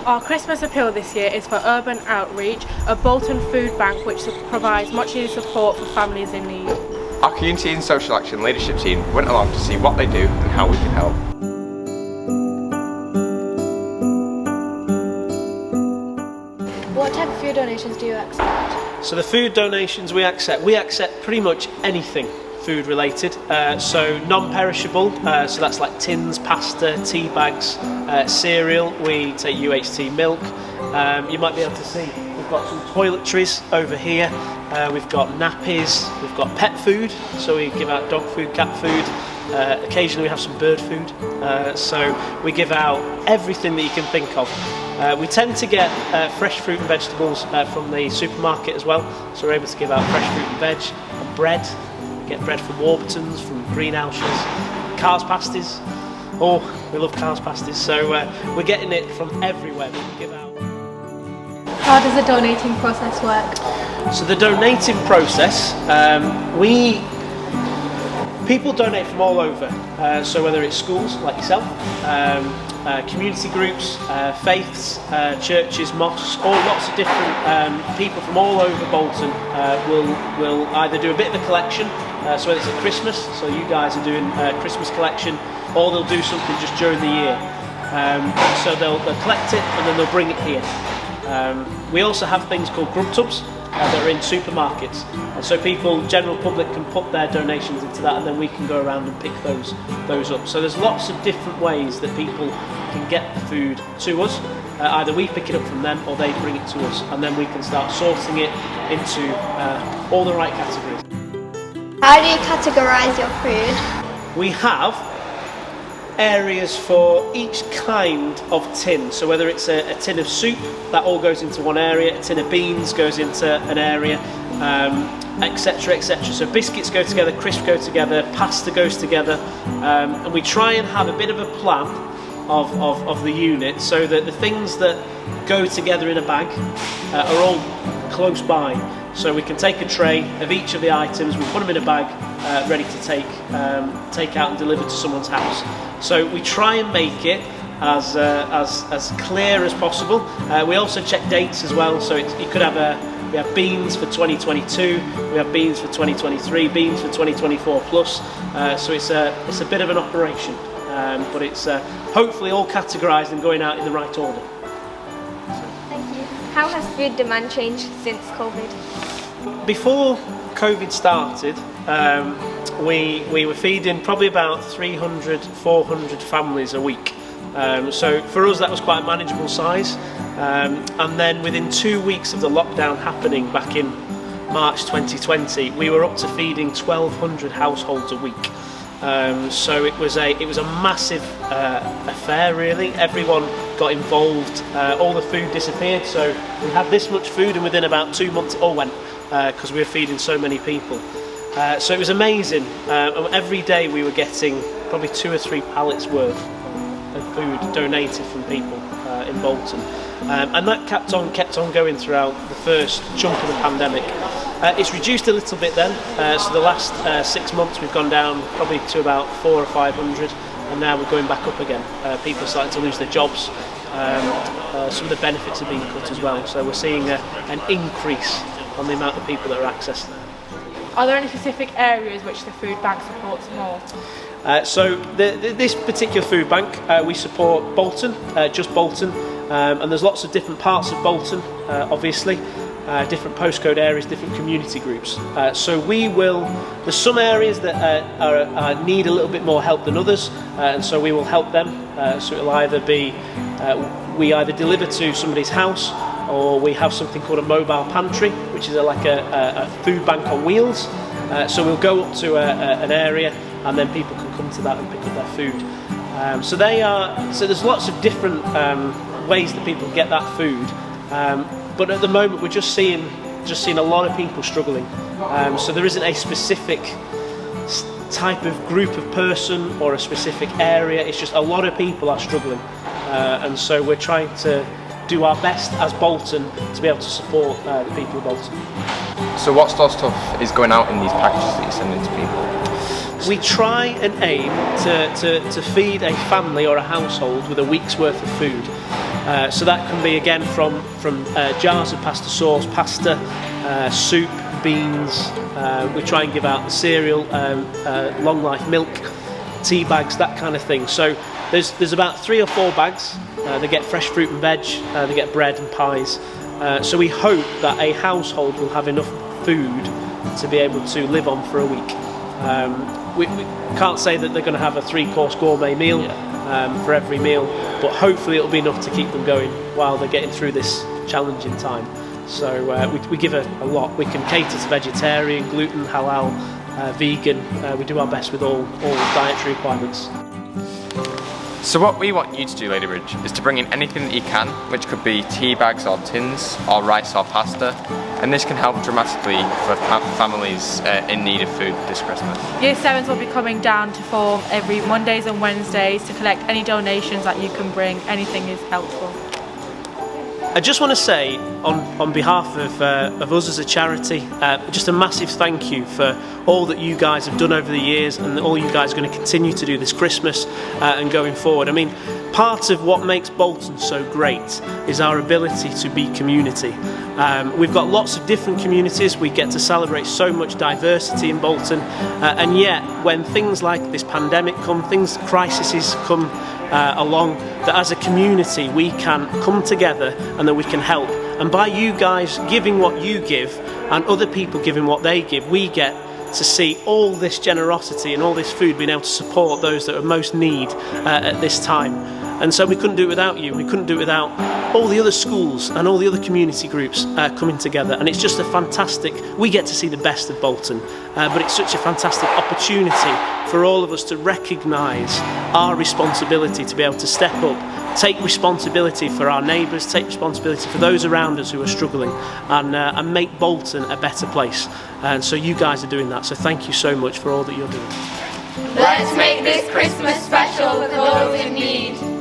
Our Christmas appeal this year is for Urban Outreach, a Bolton food bank which provides much needed support for families in need. Our Community and Social Action leadership team went along to see what they do and how we can help. What type of food donations do you accept? So the food donations we accept pretty much anything food related, so non-perishable, so that's like tins, pasta, tea bags, cereal. We take UHT milk. You might be able to see we've got some toiletries over here, we've got nappies, we've got pet food, so we give out dog food, cat food, occasionally we have some bird food, so we give out everything that you can think of. We tend to get fresh fruit and vegetables from the supermarket as well, so we're able to give out fresh fruit and veg, and bread. We get bread from Warburtons, from greenhouses, Cars pasties. Oh, we love Cars pasties, so we're getting it from everywhere. We can give out. How does the donating process work? So the donating process, people donate from all over, so whether it's schools like yourself, community groups, faiths, churches, mosques, all lots of different people from all over Bolton will either do a bit of a collection, so whether it's at Christmas, so you guys are doing a Christmas collection, or they'll do something just during the year. So they'll collect it and then they'll bring it here. We also have things called grub tubs that are in supermarkets, and so people, general public, can put their donations into that, and then we can go around and pick those up. So there's lots of different ways that people can get the food to us. Either we pick it up from them or they bring it to us, and then we can start sorting it into all the right categories. How do you categorize your food? We have areas for each kind of tin, so whether it's a tin of soup, that all goes into one area, a tin of beans goes into an area, etc, etc. So biscuits go together, crisps go together, pasta goes together, and we try and have a bit of a plan of the unit so that the things that go together in a bag are all close by. So we can take a tray of each of the items, we put them in a bag, ready to take out and deliver to someone's house. So we try and make it as clear as possible. We also check dates as well. So you could have we have beans for 2022, we have beans for 2023, beans for 2024 plus. So it's a bit of an operation, but it's hopefully all categorised and going out in the right order. Thank you. How has food demand changed since COVID? Before COVID started, we were feeding probably about 300, 400 families a week. So for us that was quite a manageable size. And then within 2 weeks of the lockdown happening back in March 2020, we were up to feeding 1,200 households a week. So it was a massive affair really. Everyone got involved, all the food disappeared, so we had this much food and within about 2 months it all went, because we were feeding so many people. So it was amazing. Every day we were getting probably 2 or 3 pallets worth of food donated from people in Bolton, and that kept on going throughout the first chunk of the pandemic. It's reduced a little bit then, so the last 6 months we've gone down probably to about 400 or 500, and now we're going back up again. People are starting to lose their jobs, some of the benefits are being cut as well, so we're seeing an increase on the amount of people that are accessing it. Are there any specific areas which the food bank supports more? So this particular food bank, we support Bolton, just Bolton, and there's lots of different parts of Bolton, obviously, different postcode areas, different community groups. So there's some areas that need a little bit more help than others, and so we will help them. So it'll either be, we either deliver to somebody's house, or we have something called a mobile pantry, which is like a food bank on wheels. So we'll go up to an area, and then people can come to that and pick up their food. So there's lots of different ways that people get that food. But at the moment, we're just seeing a lot of people struggling. So there isn't a specific type of group of person or a specific area. It's just a lot of people are struggling, and so we're trying to do our best as Bolton to be able to support the people of Bolton. So what sort of stuff is going out in these packages that you're sending to people? We try and aim to feed a family or a household with a week's worth of food. So that can be again from jars of pasta sauce, pasta, soup, beans. We try and give out the cereal, long life milk, tea bags, that kind of thing. So there's about 3 or 4 bags. They get fresh fruit and veg, they get bread and pies. So we hope that a household will have enough food to be able to live on for a week. We can't say that they're going to have a 3-course gourmet meal for every meal, but hopefully it'll be enough to keep them going while they're getting through this challenging time. So we give a lot. We can cater to vegetarian, gluten, halal, vegan. We do our best with all dietary requirements. So what we want you to do, Ladybridge, is to bring in anything that you can, which could be tea bags or tins, or rice or pasta, and this can help dramatically for families in need of food this Christmas. Year 7s will be coming down to form every Mondays and Wednesdays to collect any donations that you can bring. Anything is helpful. I just want to say, on behalf of us as a charity, just a massive thank you for all that you guys have done over the years, and all you guys are going to continue to do this Christmas and going forward. I mean, part of what makes Bolton so great is our ability to be community. We've got lots of different communities. We get to celebrate so much diversity in Bolton, and yet when things like this pandemic come, crises come along, that as a community we can come together and that we can help. And by you guys giving what you give and other people giving what they give, we get to see all this generosity and all this food being able to support those that are most need at this time. And so we couldn't do it without you. We couldn't do it without all the other schools and all the other community groups coming together. And it's just a fantastic, we get to see the best of Bolton, but it's such a fantastic opportunity for all of us to recognise our responsibility to be able to step up, take responsibility for our neighbours, take responsibility for those around us who are struggling, and make Bolton a better place. And so you guys are doing that. So thank you so much for all that you're doing. Let's make this Christmas special for those in need.